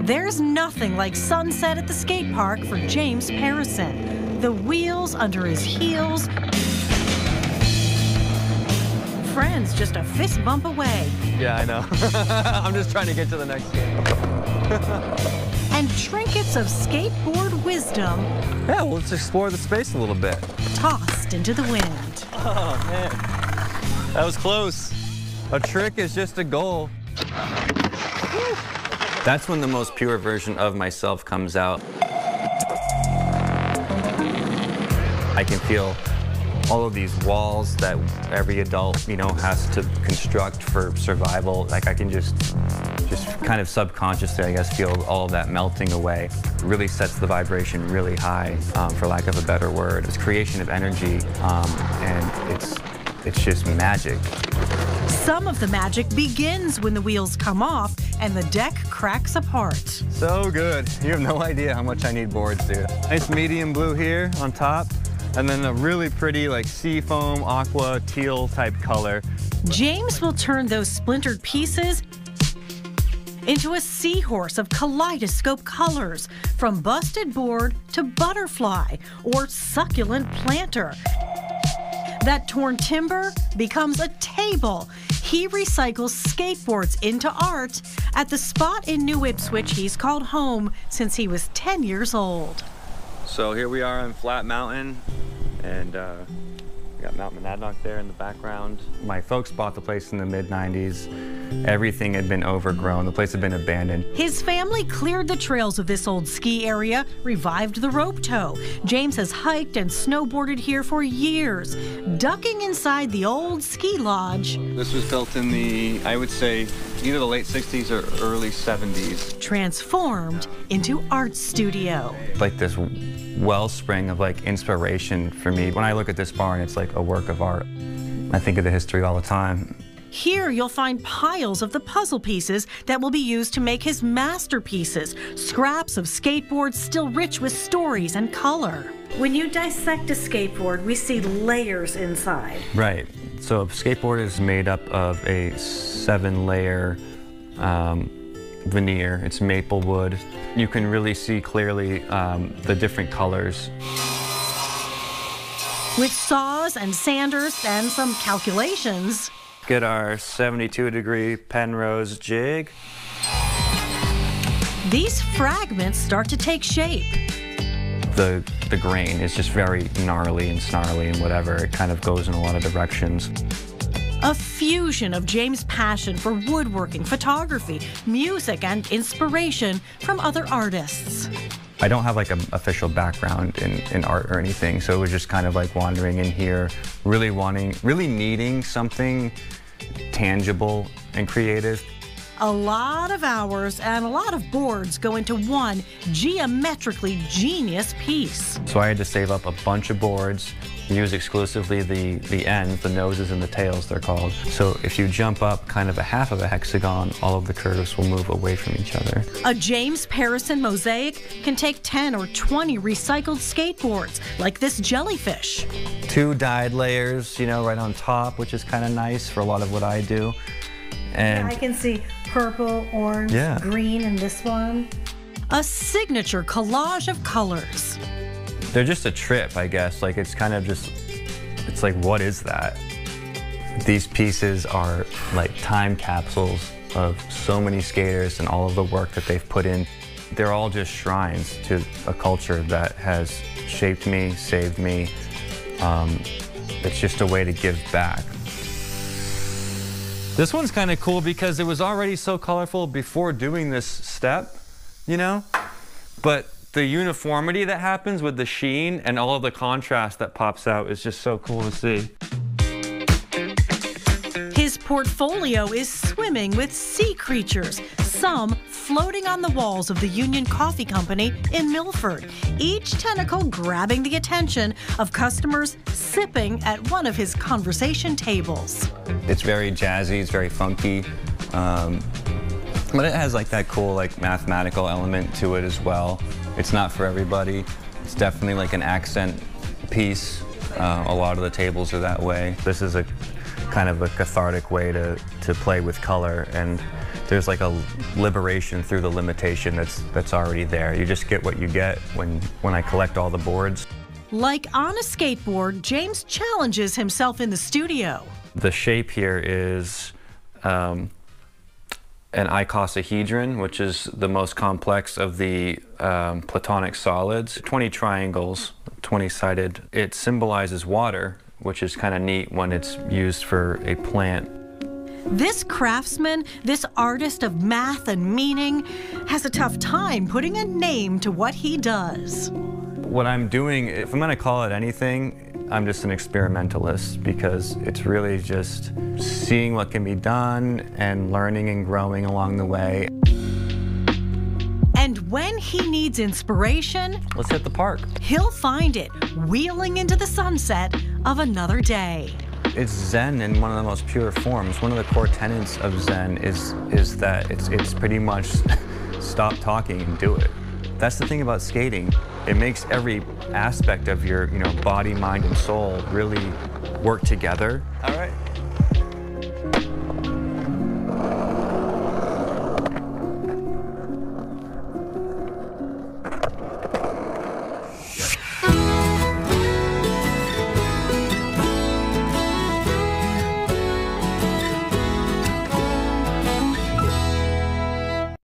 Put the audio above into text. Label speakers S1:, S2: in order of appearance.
S1: There's nothing like sunset at the skate park for James Parison. The wheels under his heels, friends just a fist bump away.
S2: Yeah, I know. I'm just trying to get to the next game.
S1: And trinkets of skateboard wisdom.
S2: Yeah, well, let's explore the space a little bit.
S1: Tossed into the wind.
S2: Oh, man. That was close. A trick is just a goal. That's when the most pure version of myself comes out. I can feel all of these walls that every adult, you know, has to construct for survival. Like I can just kind of subconsciously, I guess, feel all of that melting away. It really sets the vibration really high, for lack of a better word. It's creation of energy, and it's just magic.
S1: Some of the magic begins when the wheels come off and the deck cracks apart.
S2: So good. You have no idea how much I need boards, dude. Nice medium blue here on top, and then a really pretty like sea foam, aqua, teal type color.
S1: James will turn those splintered pieces into a seahorse of kaleidoscope colors, from busted board to butterfly or succulent planter. That torn timber becomes a table. He recycles skateboards into art at the spot in New Ipswich he's called home since he was 10 years old.
S2: So here we are on Flat Mountain, and we got Mount Monadnock there in the background. My folks bought the place in the mid-90s. Everything had been overgrown. The place had been abandoned.
S1: His family cleared the trails of this old ski area, revived the rope tow. James has hiked and snowboarded here for years, ducking inside the old ski lodge.
S2: This was built in the, I would say, either the late 60s or early 70s.
S1: Transformed into art studio.
S2: Like this wellspring of like inspiration for me. When I look at this barn, it's like a work of art. I think of the history all the time.
S1: Here you'll find piles of the puzzle pieces that will be used to make his masterpieces, scraps of skateboards still rich with stories and color. When you dissect a skateboard, we see layers inside.
S2: Right. So a skateboard is made up of a 7-layer veneer. It's maple wood. You can really see clearly the different colors.
S1: With saws and sanders and some calculations.
S2: Get our 72-degree Penrose jig.
S1: These fragments start to take shape.
S2: The grain is just very gnarly and snarly and whatever. It kind of goes in a lot of directions.
S1: A fusion of James' passion for woodworking, photography, music, and inspiration from other artists.
S2: I don't have like an official background in art or anything, so it was just kind of like wandering in here, really needing something tangible and creative.
S1: A lot of hours and a lot of boards go into one geometrically genius piece.
S2: So I had to save up a bunch of boards, use exclusively the ends, the noses and the tails they're called. So if you jump up kind of a half of a hexagon, all of the curves will move away from each other.
S1: A James Parison mosaic can take 10 or 20 recycled skateboards, like this jellyfish.
S2: 2 dyed layers, you know, right on top, which is kind of nice for a lot of what I do. And
S1: I can see purple, orange, green in this one. A signature collage of colors.
S2: They're just a trip, I guess. Like, it's kind of just, it's like, what is that? These pieces are like time capsules of so many skaters and all of the work that they've put in. They're all just shrines to a culture that has shaped me, saved me. It's just a way to give back. This one's kind of cool because it was already so colorful before doing this step, you know? But the uniformity that happens with the sheen and all of the contrast that pops out is just so cool to see.
S1: His portfolio is swimming with sea creatures, some floating on the walls of the Union Coffee Company in Milford, each tentacle grabbing the attention of customers sipping at one of his conversation tables.
S2: It's very jazzy, it's very funky, but it has like that cool like mathematical element to it as well. It's not for everybody. It's definitely like an accent piece. A lot of the tables are that way. This is a kind of a cathartic way to play with color, and there's like a liberation through the limitation that's already there. You just get what you get when I collect all the boards.
S1: Like on a skateboard, James challenges himself in the studio.
S2: The shape here is an icosahedron, which is the most complex of the platonic solids. 20 triangles, 20-sided. It symbolizes water, which is kind of neat when it's used for a plant.
S1: This craftsman, this artist of math and meaning, has a tough time putting a name to what he does.
S2: What I'm doing, if I'm going to call it anything, I'm just an experimentalist, because it's really just seeing what can be done and learning and growing along the way.
S1: And when he needs inspiration,
S2: let's hit the park.
S1: He'll find it wheeling into the sunset of another day.
S2: It's Zen in one of the most pure forms. One of the core tenets of Zen is that it's pretty much stop talking and do it. That's the thing about skating. It makes every aspect of your body, mind, and soul really work together. All right.